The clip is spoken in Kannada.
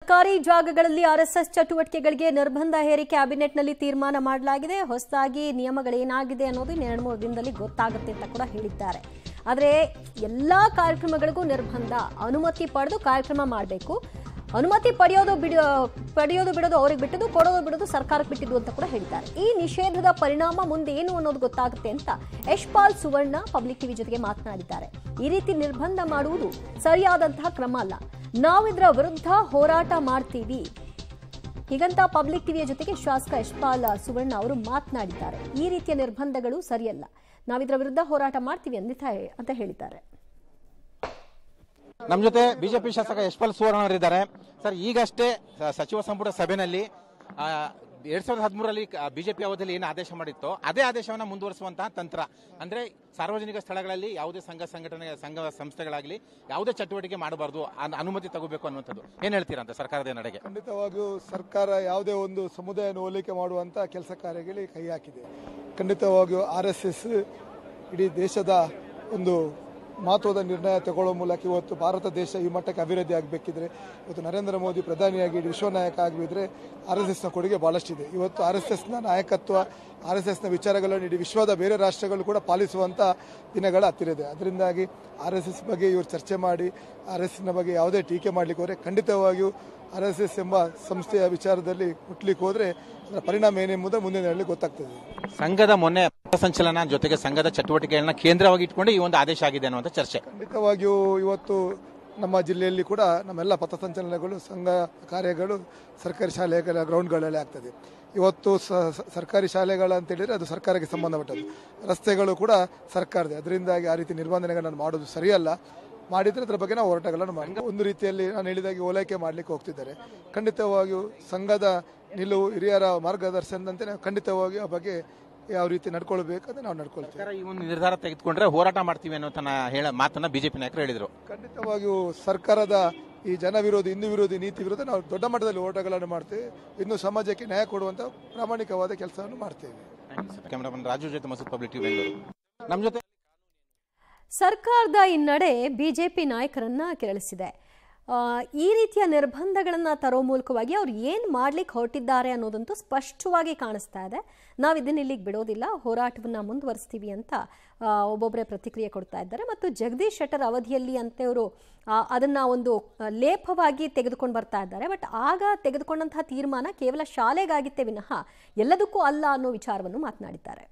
ಸರ್ಕಾರಿ ಜಾಗಗಳಲ್ಲಿ ಆರ್ಎಸ್ಎಸ್ ಚಟುವಟಿಕೆಗಳಿಗೆ ನಿರ್ಬಂಧ ಹೇರಿ ಕ್ಯಾಬಿನೆಟ್ನಲ್ಲಿ ತೀರ್ಮಾನ ಮಾಡಲಾಗಿದೆ. ಹೊಸದಾಗಿ ನಿಯಮಗಳೇನಾಗಿದೆ ಅನ್ನೋದು 2-3 ದಿನದಲ್ಲಿ ಗೊತ್ತಾಗುತ್ತೆ ಅಂತ ಕೂಡ ಹೇಳಿದ್ದಾರೆ. ಆದರೆ ಎಲ್ಲಾ ಕಾರ್ಯಕ್ರಮಗಳಿಗೂ ನಿರ್ಬಂಧ, ಅನುಮತಿ ಪಡೆದು ಕಾರ್ಯಕ್ರಮ ಮಾಡಬೇಕು. ಅನುಮತಿ ಪಡೆಯೋದು ಬಿಡೋದು ಅವ್ರಿಗೆ ಬಿಟ್ಟದ್ದು, ಕೊಡೋದು ಬಿಡೋದು ಸರ್ಕಾರಕ್ಕೆ ಬಿಟ್ಟಿದ್ದು ಅಂತ ಕೂಡ ಹೇಳಿದ್ದಾರೆ. ಈ ನಿಷೇಧದ ಪರಿಣಾಮ ಮುಂದೆ ಏನು ಅನ್ನೋದು ಗೊತ್ತಾಗುತ್ತೆ ಅಂತ ಯಶ್ಪಾಲ್ ಸುವರ್ಣ ಪಬ್ಲಿಕ್ ಟಿವಿ ಜೊತೆಗೆ ಮಾತನಾಡಿದ್ದಾರೆ. ಈ ರೀತಿ ನಿರ್ಬಂಧ ಮಾಡುವುದು ಸರಿಯಾದಂತಹ ಕ್ರಮ ಅಲ್ಲ, ನಾವಿದರ ವಿರುದ್ಧ ಹೋರಾಟ ಮಾಡ್ತೀವಿ ಹೀಗಂತ ಪಬ್ಲಿಕ್ ಟಿವಿಯ ಜೊತೆಗೆ ಶಾಸಕ ಯಶ್ಪಾಲ್ ಸುವರ್ಣ ಅವರು ಮಾತನಾಡಿದ್ದಾರೆ. ಈ ರೀತಿಯ ನಿರ್ಬಂಧಗಳು ಸರಿಯಲ್ಲ, ನಾವಿದರ ವಿರುದ್ಧ ಹೋರಾಟ ಮಾಡ್ತೀವಿ ಅಂತ ಹೇಳಿದ್ದಾರೆ. ನಮ್ಮ ಜೊತೆ ಬಿಜೆಪಿ ಶಾಸಕ ಯಶ್ಪಾಲ್ ಸುವರ್ಣ ಅವರಿದ್ದಾರೆ. ಸರ್, ಈಗಷ್ಟೇ ಸಚಿವ ಸಂಪುಟ ಸಭೆಯಲ್ಲಿ 2013ರಲ್ಲಿ ಬಿಜೆಪಿ ಅವಧಿಯಲ್ಲಿ ಏನು ಆದೇಶ ಮಾಡಿತ್ತೋ ಅದೇ ಆದೇಶವನ್ನು ಮುಂದುವರಿಸುವಂತಹ ತಂತ್ರ, ಅಂದ್ರೆ ಸಾರ್ವಜನಿಕ ಸ್ಥಳಗಳಲ್ಲಿ ಯಾವುದೇ ಸಂಘ ಸಂಸ್ಥೆಗಳಾಗಲಿ ಯಾವುದೇ ಚಟುವಟಿಕೆ ಮಾಡಬಾರದು, ಅನುಮತಿ ತಗೋಬೇಕು ಅನ್ನುವಂಥದ್ದು. ಏನ್ ಹೇಳ್ತೀರಾ ಅಂತ ಸರ್ಕಾರದ ನಡೆಗೆ? ಖಂಡಿತವಾಗಿಯೂ ಸರ್ಕಾರ ಯಾವುದೇ ಒಂದು ಸಮುದಾಯವನ್ನು ಹೋಲಿಕೆ ಮಾಡುವಂತ ಕೆಲಸ ಕಾರ್ಯಗಳಿಗೆ ಕೈ ಹಾಕಿದೆ. ಖಂಡಿತವಾಗಿಯೂ RSS ಇಡೀ ದೇಶದ ಒಂದು ಮಹತ್ವದ ನಿರ್ಣಯ ತಗೊಳ್ಳೋ ಮೂಲಕ ಇವತ್ತು ಭಾರತ ದೇಶ ಈ ಮಟ್ಟಕ್ಕೆ ಅಭಿವೃದ್ಧಿ ಆಗಬೇಕಿದ್ರೆ, ಇವತ್ತು ನರೇಂದ್ರ ಮೋದಿ ಪ್ರಧಾನಿಯಾಗಿ ವಿಶ್ವ ನಾಯಕ ಆಗಿದ್ರೆ RSSನ ಕೊಡುಗೆ ಬಹಳಷ್ಟಿದೆ. ಇವತ್ತು RSSನ ನಾಯಕತ್ವ, RSSನ ವಿಚಾರಗಳನ್ನು ಇಡೀ ವಿಶ್ವದ ಬೇರೆ ರಾಷ್ಟ್ರಗಳು ಕೂಡ ಪಾಲಿಸುವಂತ ದಿನಗಳ ಹತ್ತಿರದೆ. ಅದರಿಂದಾಗಿ RSS ಬಗ್ಗೆ ಇವರು ಚರ್ಚೆ ಮಾಡಿ RSSನ ಬಗ್ಗೆ ಯಾವುದೇ ಟೀಕೆ ಮಾಡ್ಲಿಕ್ಕೆ ಹೋದ್ರೆ ಖಂಡಿತವಾಗಿಯೂ RSS ಎಂಬ ಸಂಸ್ಥೆಯ ವಿಚಾರದಲ್ಲಿ ಮುಟ್ಲಿಕ್ಕೆ ಹೋದ್ರೆ ಅದರ ಪರಿಣಾಮ ಏನೆಂಬುದು ಮುಂದಿನ ದಿನಗಳಲ್ಲಿ ಗೊತ್ತಾಗ್ತದೆ. ಸಂಘದ ಮೊನ್ನೆ ಪಥಸಂಚಲನ ಜೊತೆಗೆ ಸಂಘದ ಚಟುವಟಿಕೆಗಳನ್ನ ಕೇಂದ್ರವಾಗಿ ಇಟ್ಕೊಂಡು ಈ ಒಂದು ಆದೇಶ ಆಗಿದೆ ಅನ್ನುವಂಥ ಚರ್ಚೆ. ಖಂಡಿತವಾಗಿಯೂ ಇವತ್ತು ನಮ್ಮ ಜಿಲ್ಲೆಯಲ್ಲಿ ಕೂಡ ನಮ್ಮೆಲ್ಲ ಪಥಸಂಚಲನಗಳು, ಸಂಘ ಕಾರ್ಯಗಳು ಸರ್ಕಾರಿ ಶಾಲೆಗಳ ಗ್ರೌಂಡ್ಗಳಲ್ಲಿ ಆಗ್ತದೆ. ಇವತ್ತು ಸರ್ಕಾರಿ ಶಾಲೆಗಳ ಅಂತ ಹೇಳಿದ್ರೆ ಅದು ಸರ್ಕಾರಕ್ಕೆ ಸಂಬಂಧಪಟ್ಟದ್ದು, ರಸ್ತೆಗಳು ಕೂಡ ಸರ್ಕಾರದೇ. ಅದರಿಂದಾಗಿ ಆ ರೀತಿ ನಿರ್ಬಂಧನೆಗಳನ್ನು ಮಾಡೋದು ಸರಿಯಲ್ಲ. ಮಾಡಿದ್ರೆ ಅದರ ಬಗ್ಗೆ ನಾವು ಹೋರಾಟಗಳನ್ನು ಮಾಡಿ ಒಂದು ರೀತಿಯಲ್ಲಿ ನಾನು ಹೇಳಿದಾಗೆ ಓಲೈಕೆ ಮಾಡ್ಲಿಕ್ಕೆ ಹೋಗ್ತಿದ್ದಾರೆ. ಖಂಡಿತವಾಗಿಯೂ ಸಂಘದ ನಿಲುವು, ಹಿರಿಯರ ಮಾರ್ಗದರ್ಶನದಂತೆ ನಾವು ಖಂಡಿತವಾಗಿಯೂ ಆ ಬಗ್ಗೆ ಯಾವ ರೀತಿ ನಡ್ಕೊಳ್ಬೇಕಾದ್ರೆ ನಾವು ನಡ್ಕೊಳ್ತೇವೆ. ಈ ಒಂದು ನಿರ್ಧಾರ ತೆಗೆದುಕೊಂಡ್ರೆ ಹೋರಾಟ ಮಾಡ್ತೀವಿ ಅನ್ನೋ ಮಾತನ್ನ ಬಿಜೆಪಿ ನಾಯಕರು ಹೇಳಿದ್ರು. ಖಂಡಿತವಾಗಿಯೂ ಸರ್ಕಾರದ ಈ ಜನ ವಿರೋಧಿ, ಹಿಂದೂ ವಿರೋಧಿ ನೀತಿ ವಿರುದ್ಧ ನಾವು ದೊಡ್ಡ ಮಟ್ಟದಲ್ಲಿ ಹೋರಾಟಗಳನ್ನು ಮಾಡ್ತೇವೆ. ಇನ್ನು ಸಮಾಜಕ್ಕೆ ನ್ಯಾಯ ಕೊಡುವಂತ ಪ್ರಾಮಾಣಿಕವಾದ ಕೆಲಸವನ್ನು ಮಾಡ್ತೇವೆ. ಕ್ಯಾಮರಾಮನ್ ರಾಜು ಜೊತೆ ಮಸೂದ್, ಪಬ್ಲಿಕ್ ಟಿವಿ ಬೆಂಗಳೂರು. ನಮ್ಮ ಜೊತೆ ಸರ್ಕಾರದ ಈ ನಡೆ ಬಿಜೆಪಿ ನಾಯಕರನ್ನ ಕೆರಳಿಸಿದೆ. ಈ ರೀತಿಯ ನಿರ್ಬಂಧಗಳನ್ನು ತರೋ ಮೂಲಕವಾಗಿ ಅವ್ರು ಏನು ಮಾಡ್ಲಿಕ್ಕೆ ಹೊರಟಿದ್ದಾರೆ ಅನ್ನೋದಂತೂ ಸ್ಪಷ್ಟವಾಗಿ ಕಾಣಿಸ್ತಾ ಇದೆ. ನಾವು ಇದನ್ನ ಇಲ್ಲಿಗೆ ಬಿಡೋದಿಲ್ಲ, ಹೋರಾಟವನ್ನು ಮುಂದುವರಿಸ್ತೀವಿ ಅಂತ ಒಬ್ಬೊಬ್ಬರೇ ಪ್ರತಿಕ್ರಿಯೆ ಕೊಡ್ತಾ ಇದ್ದಾರೆ. ಮತ್ತು ಜಗದೀಶ್ ಶೆಟ್ಟರ್ ಅವಧಿಯಲ್ಲಿ ಅಂತವರು ಅದನ್ನ ಒಂದು ಲೇಪವಾಗಿ ತೆಗೆದುಕೊಂಡು ಬರ್ತಾ ಇದ್ದಾರೆ. ಬಟ್ ಆಗ ತೆಗೆದುಕೊಂಡಂತಹ ತೀರ್ಮಾನ ಕೇವಲ ಶಾಲೆಗಾಗಿತ್ತೇ ವಿನಃ ಎಲ್ಲದಕ್ಕೂ ಅಲ್ಲ ಅನ್ನೋ ವಿಚಾರವನ್ನು ಮಾತನಾಡಿದ್ದಾರೆ.